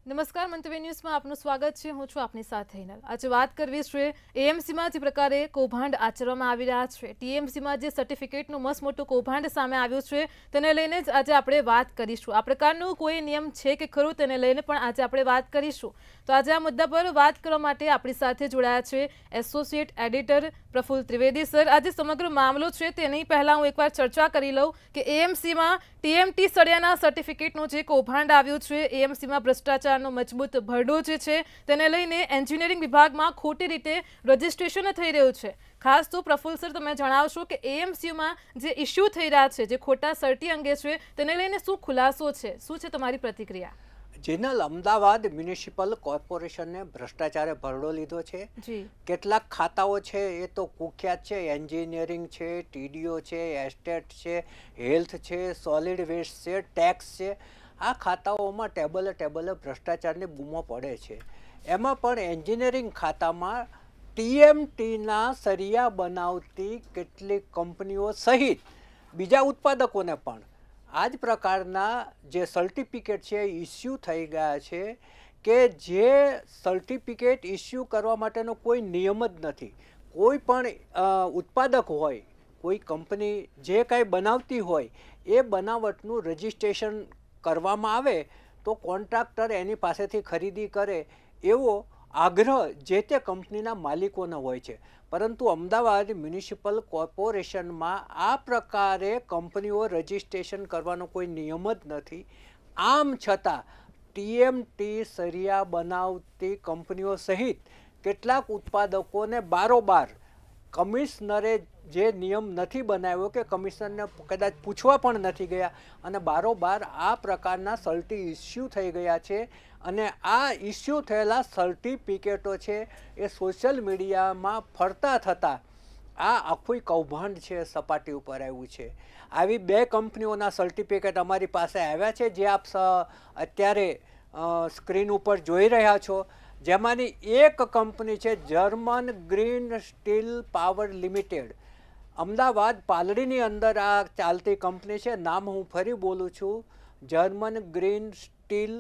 નમસ્કાર મંતવ્ય ન્યૂઝમાં આપનું સ્વાગત છે. હું છું આપની સાથે હિનલ. આજે વાત કરવી છે એએમસીમાં જે પ્રકારે કૌભાંડ આચરવામાં આવી રહ્યા છે, ટીએમસીમાં જે સર્ટિફિકેટનું મસ્ત મોટું કૌભાંડ સામે આવ્યું છે તેને લઈને જ આજે આપણે વાત કરીશું. આ પ્રકારનું કોઈ નિયમ છે કે ખરું તેને લઈને પણ આજે આપણે વાત કરીશું. તો આજે આ મુદ્દા પર વાત કરવા માટે આપણી સાથે જોડાયા છે associate editor Praful Trivedi sir. આજે સમગ્ર મામલો છે તેની પહેલાં હું એકવાર ચર્ચા કરી લઉં કે એએમસીમાં ટીએમટી સળિયાના સર્ટિફિકેટનું જે કૌભાંડ આવ્યું છે, એએમસીમાં ભ્રષ્ટાચારનો મજબૂત ભરડો જે છે તેને લઈને એન્જિનિયરિંગ વિભાગમાં ખોટી રીતે રજિસ્ટ્રેશન થઈ રહ્યું છે. ખાસ તો પ્રફુલ સર તમે જણાવશો કે એએમસીમાં જે ઇસ્યુ થઈ રહ્યા છે, જે ખોટા સર્ટી અંગે છે તેને લઈને શું ખુલાસો છે, શું છે તમારી પ્રતિક્રિયા? જેનલ અમદાવાદ મ્યુનિસિપલ કોર્પોરેશનને ભ્રષ્ટાચારે ભરડો લીધો છે. કેટલાક ખાતાઓ છે એ તો કુખ્યાત છે, એન્જિનિયરિંગ છે, ટીડીઓ છે, એસ્ટેટ છે, હેલ્થ છે, સોલિડ વેસ્ટ છે, ટેક્સ છે. આ ખાતાઓમાં ટેબલે ભ્રષ્ટાચારની બૂમો પડે છે. એમાં પણ એન્જિનિયરિંગ ખાતામાં ટીએમટીના સરિયા બનાવતી કેટલીક કંપનીઓ સહિત બીજા ઉત્પાદકોને પણ આ જ પ્રકારના જે સર્ટિફિકેટ છે ઇસ્યુ થઈ ગયા છે કે જે સર્ટિફિકેટ ઇસ્યુ કરવા માટેનો કોઈ નિયમ જ નથી. કોઈ પણ ઉત્પાદક હોય, કોઈ કંપની જે કાંઈ બનાવતી હોય એ બનાવટનું રજિસ્ટ્રેશન કરવામાં આવે તો કોન્ટ્રાક્ટર એની પાસેથી ખરીદી કરે એવો આગ્રહ જે તે કંપનીના માલિકોનો હોય છે. પરંતુ અમદાવાદ મ્યુનિસિપલ કોર્પોરેશનમાં આ પ્રકારે કંપનીઓ રજિસ્ટ્રેશન કરવાનો કોઈ નિયમ જ નથી. આમ છતાં ટીએમટી સરિયા બનાવતી કંપનીઓ સહિત કેટલાક ઉત્પાદકોને બારોબાર કમિશનરે જે નિયમ નથી બનાવ્યો કે કમિશનરને કદાચ પૂછવા પણ નથી ગયા અને બારોબાર આ પ્રકારના સર્ટી ઇસ્યુ થઈ ગયા છે. અને આ ઇસ્યુ થયેલા સર્ટિફિકેટો છે એ સોશિયલ મીડિયામાં ફરતા થતાં આ આખું કૌભાંડ છે સપાટી ઉપર આવ્યું છે. આવી બે કંપનીઓના સર્ટિફિકેટ અમારી પાસે આવ્યા છે જે આપ અત્યારે સ્ક્રીન ઉપર જોઈ રહ્યા છો. જેમાંની એક કંપની છે German green steel power limited. Ahmedabad પાલડીની અંદર આ ચાલતી કંપની છે. નામ હું ફરી બોલું છું, German green steel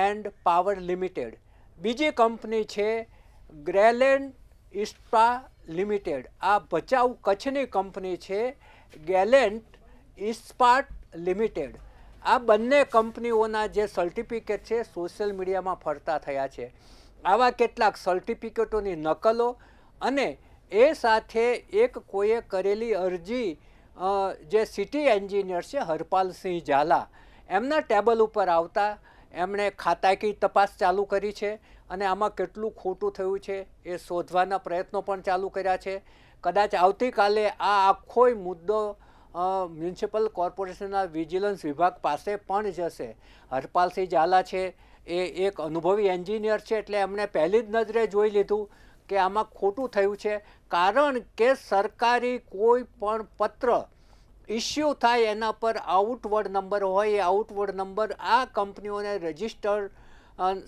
end power limited. બીજી કંપની છે ગ્રેલેન્ડ ઇસ્પા લિમિટેડ. આ ભચાઉ કચ્છની કંપની છે ગેલેન્ટ ઇસ્પાટ લિમિટેડ. આ બંને કંપનીઓના જે સર્ટિફિકેટ છે સોશિયલ મીડિયામાં ફરતા થયા છે. આવા કેટલાક સર્ટિફિકેટોની નકલો અને એ સાથે એક કોઈએ કરેલી અરજી જે સિટી એન્જિનિયર છે હરપાલસિંહ ઝાલા, એમના ટેબલ ઉપર આવતા એમણે ખાતાકીય તપાસ ચાલુ કરી છે અને આમાં કેટલું ખોટું થયું છે એ શોધવાના પ્રયત્નો પણ ચાલુ કર્યા છે. કદાચ આવતીકાલે આ આખોય મુદ્દો મ્યુનિસિપલ કોર્પોરેશનના વિજિલન્સ વિભાગ પાસે પણ જશે. હરપાલસિંહ ઝાલા છે એ એક અનુભવી એન્જિનિયર છે એટલે એમણે પહેલી જ નજરે જોઈ લીધું કે આમાં ખોટું થયું છે. કારણ કે સરકારી કોઈ પણ પત્ર ઇસ્યુ થાય એના પર આઉટવર્ડ નંબર હોય, એ આઉટવર્ડ નંબર આ કંપનીઓને રજિસ્ટર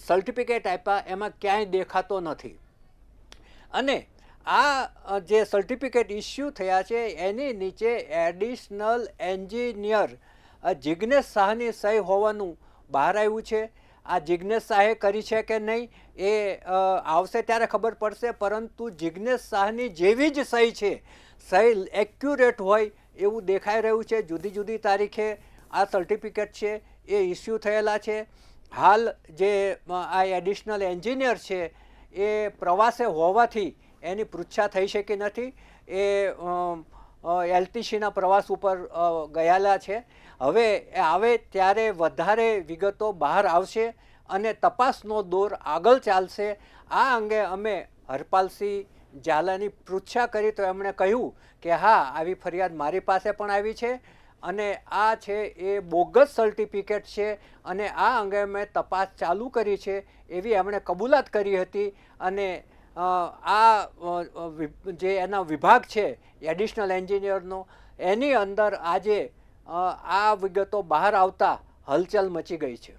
સર્ટિફિકેટ આપ્યા એમાં ક્યાંય દેખાતો નથી. અને આ જે સર્ટિફિકેટ ઇસ્યુ થયા છે એની નીચે એડિશનલ એન્જિનિયર જિગ્નેશ શાહની સહી હોવાનું બહાર આવ્યું છે. આ જિગ્નેશ શાહે કરી છે કે નહીં એ આવશે ત્યારે ખબર પડશે, પરંતુ જિગ્નેશ શાહની જેવી જ સહી છે, સહી એક્યુરેટ હોય એવું દેખાઈ રહ્યું છે. જુદી જુદી તારીખે આ સર્ટિફિકેટ છે એ ઇસ્યુ થયેલા છે. હાલ જે આ એડિશનલ એન્જિનિયર છે એ પ્રવાસે હોવાથી એની પૃચ્છા થઈ શકી નથી. એ એલટીસીના પ્રવાસ ઉપર ગયેલા છે. હવે આવે ત્યારે વધારે વિગતો બહાર આવશે અને તપાસનો દોર આગળ ચાલશે. આ અંગે અમે હરપાલસિંહ ઝાલાની પૃચ્છા કરી તો એમણે કહ્યું કે હા, આવી ફરિયાદ મારી પાસે પણ આવી છે અને આ છે એ બોગસ સર્ટિફિકેટ છે અને આ અંગે મેં તપાસ ચાલુ કરી છે એવી એમણે કબૂલાત કરી હતી. અને આ જે એના વિભાગ છે એડિશનલ એન્જિનિયરનો, એની અંદર આજે આ વિગતો બહાર આવતા હલચલ મચી ગઈ છે.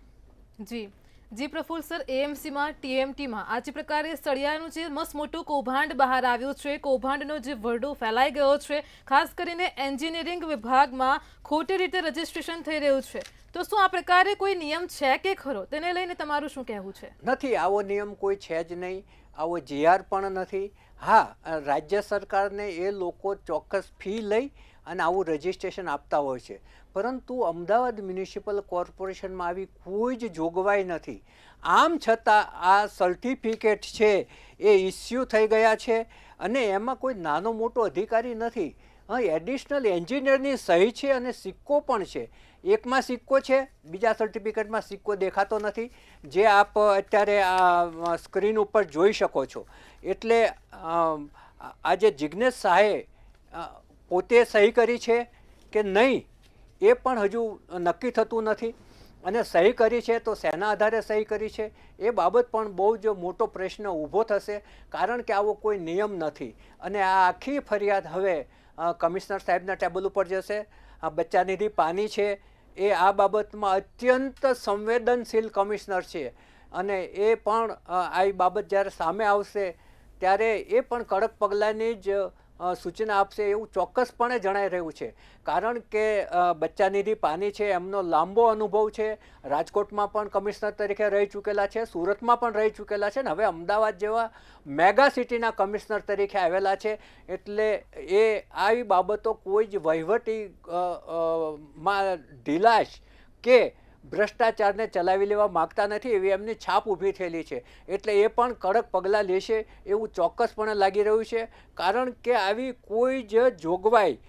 જી, જી પ્રફુલ્લ સર, એએમસીમાં ટીએમટીમાં આ જે પ્રકારે સળિયાનું જે મસ્ત મોટું કૌભાંડ બહાર આવ્યું છે, કૌભાંડનો જે વરડો ફેલાઈ ગયો છે, ખાસ કરીને એન્જિનિયરિંગ વિભાગમાં ખોટી રીતે રજીસ્ટ્રેશન થઈ રહ્યું છે, તો શું આ પ્રકારે કોઈ નિયમ છે કે ખરો? તેને લઈને તમારું શું કહેવું છે? નથી, આવો નિયમ કોઈ છે જ નહીં, આવો જીઆર પણ નથી. હા, રાજ્ય સરકારને એ લોકો ચોક્કસ ફી લઈ અને આવું રજિસ્ટ્રેશન આપતા હોય છે, પરંતુ અમદાવાદ મ્યુનિસિપલ કોર્પોરેશનમાં આવી કોઈ જ જોગવાઈ નથી. આમ છતાં આ સર્ટિફિકેટ છે એ ઇસ્યુ થઈ ગયા છે અને એમાં કોઈ નાનો મોટો અધિકારી નથી. એડિશનલ એન્જિનિયરની સહી છે અને સિક્કો પણ છે. એકમાં સિક્કો છે, બીજા સર્ટિફિકેટમાં સિક્કો દેખાતો નથી, જે આપ અત્યારે આ સ્ક્રીન ઉપર જોઈ શકો છો. એટલે આજે જિજ્ઞેશ શાહે પોતે સહી કરી છે કે નહીં એ પણ હજુ નક્કી થતું નથી, અને સહી કરી છે તો શેના આધારે સહી કરી છે એ બાબત પણ બહુ જ મોટો પ્રશ્ન ઊભો થશે, કારણ કે આવો કોઈ નિયમ નથી. અને આ આખી ફરિયાદ હવે કમિશનર સાહેબના ટેબલ ઉપર જશે. બચ્ચાનિધિ પાની છે એ આ બાબતમાં અત્યંત સંવેદનશીલ કમિશનર છે, અને એ પણ આ બાબત જ્યારે સામે આવશે ત્યારે એ પણ કડક પગલાંની જ સૂચના આપશે એવું ચોક્કસપણે જણાઈ રહ્યું છે. કારણ કે બચ્ચાનિધિ પાની છે, એમનો લાંબો અનુભવ છે, રાજકોટમાં પણ કમિશનર તરીકે રહી ચૂકેલા છે, સુરતમાં પણ રહી ચૂકેલા છે, ને હવે અમદાવાદ જેવા મેગા સિટીના કમિશનર તરીકે આવેલા છે. એટલે એ આવી બાબતો કોઈ જ વહીવટી માં ઢીલાશ કે ભ્રષ્ટાચારને ચલાવી લેવા માગતા નથી, એવી એમની છાપ ઊભી થયેલી છે. એટલે એ પણ કડક પગલાં લેશે એવું ચોક્કસપણે લાગી રહ્યું છે, કારણ કે આવી કોઈ જ જોગવાઈ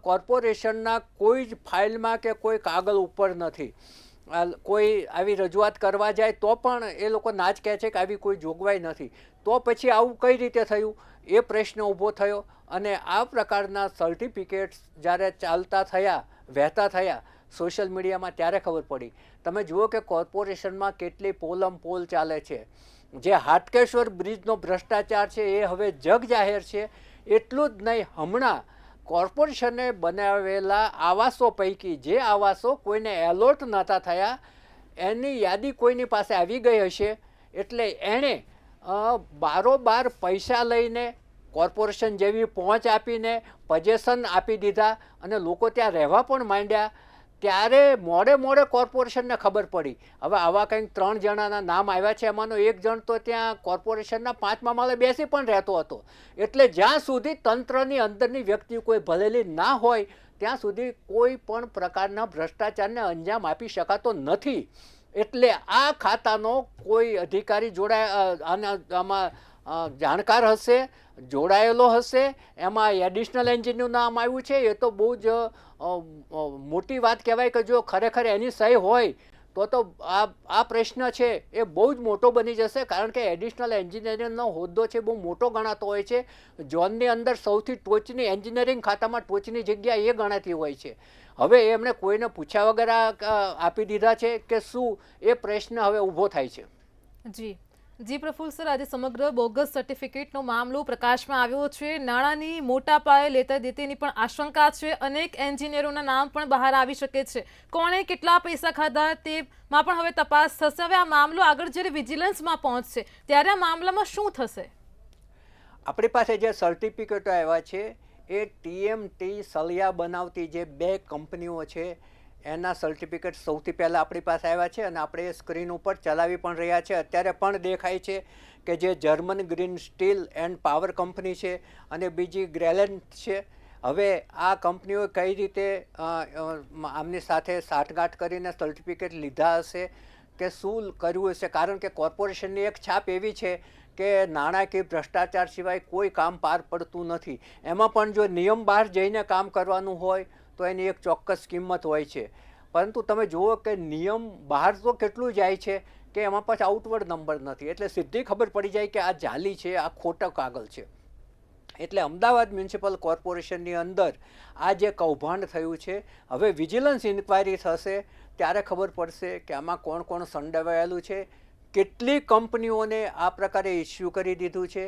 કોર્પોરેશનના કોઈ જ ફાઇલમાં કે કોઈ કાગળ ઉપર નથી. કોઈ આવી રજૂઆત કરવા જાય તો પણ એ લોકો ના જ કહે છે કે આવી કોઈ જોગવાઈ નથી. તો પછી આવું કઈ રીતે થયું એ પ્રશ્ન ઊભો થયો, અને આ પ્રકારના સર્ટિફિકેટ્સ જ્યારે ચાલતા થયા, વહેતા થયા સોશિયલ મીડિયામાં, ત્યારે ખબર પડી. તમે જુઓ કે કોર્પોરેશનમાં કેટલી પોલમ પોલ ચાલે છે. જે હાટકેશ્વર બ્રિજનો ભ્રષ્ટાચાર છે એ હવે જગ જાહેર છે. એટલું જ નહીં, હમણાં કોર્પોરેશને બનાવેલા આવાસો પૈકી જે આવાસો કોઈને એલોટ નહોતા થયા એની યાદી કોઈની પાસે આવી ગઈ હશે, એટલે એણે બારોબાર પૈસા લઈને કોર્પોરેશન જેવી પહોંચ આપીને પજેશન આપી દીધા, અને લોકો ત્યાં રહેવા પણ માંડ્યા. ત્યારે મોડે કોર્પોરેશનને ખબર પડી. હવે આવા કંઈક 3 જણાના નામ આવ્યા છે, એમાંનો એક જણ તો ત્યાં કોર્પોરેશનના 5મા માળે બેસી પણ રહેતો હતો. એટલે જ્યાં સુધી તંત્રની અંદરની વ્યક્તિ કોઈ ભલેલી ના હોય ત્યાં સુધી કોઈ પણ પ્રકારના ભ્રષ્ટાચારને અંજામ આપી શકાતો નથી. એટલે આ ખાતાનો કોઈ અધિકારી આમાં જાણકાર હશે, જોડાયેલો હશે, એમાં એડિશનલ એન્જિનનું નામ આવ્યું છે, એ તો બહુ જ મોટી વાત કહેવાય કે જો ખરેખર એની સહી હોય તો આ પ્રશ્ન છે એ બહુ જ મોટો બની જશે. કારણ કે એડિશનલ એન્જિનિયરિંગનો હોદ્દો છે બહુ મોટો ગણાતો હોય છે. ઝોનની અંદર સૌથી ટોચની એન્જિનિયરિંગ ખાતામાં ટોચની જગ્યા એ ગણાતી હોય છે. હવે એમણે કોઈને પૂછ્યા વગર આપી દીધા છે કે શું, એ પ્રશ્ન હવે ઊભો થાય છે. જી પ્રફુલ્લ સર, આજે સમગ્ર બોગસ સર્ટિફિકેટનો મામલો પ્રકાશમાં આવ્યો છે. નાણાંની મોટા પાયે લેતા દેતીની પણ આશંકા છે. અનેક એન્જિનિયરોના નામ પણ બહાર આવી શકે છે. કોણે કેટલા પૈસા ખાધા તેમાં પણ હવે તપાસ થશે. હવે આ મામલો આગળ જ્યારે વિજિલન્સમાં પહોંચશે ત્યારે આ મામલામાં શું થશે? આપણી પાસે જે સર્ટિફિકેટો આવ્યા છે એ ટીએમટી સળિયા બનાવતી જે 2 કંપનીઓ છે એના સર્ટિફિકેટ સૌથી પહેલાં આપણી પાસે આવ્યા છે, અને આપણે સ્ક્રીન ઉપર ચલાવી પણ રહ્યા છે. અત્યારે પણ દેખાય છે કે જે German green steel end power company છે અને બીજી ગ્રેલેન્ટ છે. હવે આ કંપનીઓ કઈ રીતે આમની સાથે સાંઠગાંઠ કરીને સર્ટિફિકેટ લીધા હશે કે શું કર્યું હશે, કારણ કે કોર્પોરેશનની એક છાપ એવી છે કે નાણાકીય ભ્રષ્ટાચાર સિવાય કોઈ કામ પાર પડતું નથી. એમાં પણ જો નિયમ બહાર જઈને કામ કરવાનું હોય તો એની એક ચોક્કસ કિંમત હોય છે. પરંતુ તમે જુઓ કે નિયમ બહાર તો કેટલું જાય છે કે એમાં પછી આઉટવર્ડ નંબર નથી, એટલે સીધી ખબર પડી જાય કે આ જાલી છે, આ ખોટો કાગળ છે. એટલે અમદાવાદ મ્યુનિસિપલ કોર્પોરેશનની અંદર આ જે કૌભાંડ થયું છે, હવે વિજિલન્સ ઇન્ક્વાયરી થશે ત્યારે ખબર પડશે કે આમાં કોણ કોણ સંડોવાયેલું છે, કેટલી કંપનીઓને આ પ્રકારે ઇસ્યુ કરી દીધું છે,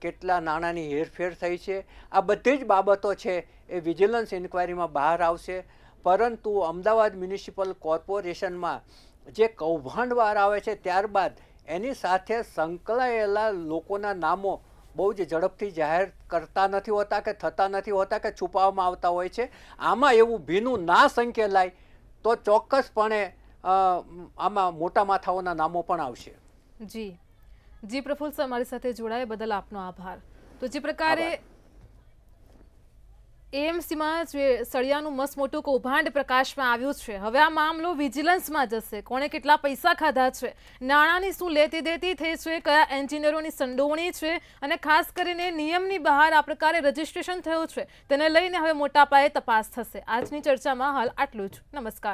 કેટલા નાણાંની હેરફેર થઈ છે. આ બધી જ બાબતો છે એ વિજિલન્સ ઇન્ક્વાયરીમાં બહાર આવશે. પરંતુ અમદાવાદ મ્યુનિસિપલ કોર્પોરેશનમાં જે કૌભાંડવાર આવે છે ત્યારબાદ એની સાથે સંકળાયેલા લોકોના નામો બહુ જ ઝડપથી જાહેર કરતા નથી હોતા કે થતા નથી હોતા કે છુપાવવામાં આવતા હોય છે. આમાં એવું ભીનું ના સંકેલાય તો ચોક્કસપણે આમાં મોટા માથાઓના નામો પણ આવશે. જી પ્રફુલ્લ સર, મારી સાથે જોડાયા બદલ આપનો આભાર. તો જે પ્રકારે એએમસીમાં જે સળિયાનું મસ્ત મોટું કૌભાંડ પ્રકાશમાં આવ્યું છે, હવે આ મામલો વિજિલન્સમાં જશે. કોણે કેટલા પૈસા ખાધા છે, નાણાંની શું લેતી દેતી થઈ છે, કયા એન્જિનિયરોની સંડોવણી છે, અને ખાસ કરીને નિયમની બહાર આ પ્રકારે રજીસ્ટ્રેશન થયું છે, તેને લઈને હવે મોટા પાયે તપાસ થશે. આજની ચર્ચામાં હાલ આટલું જ. નમસ્કાર.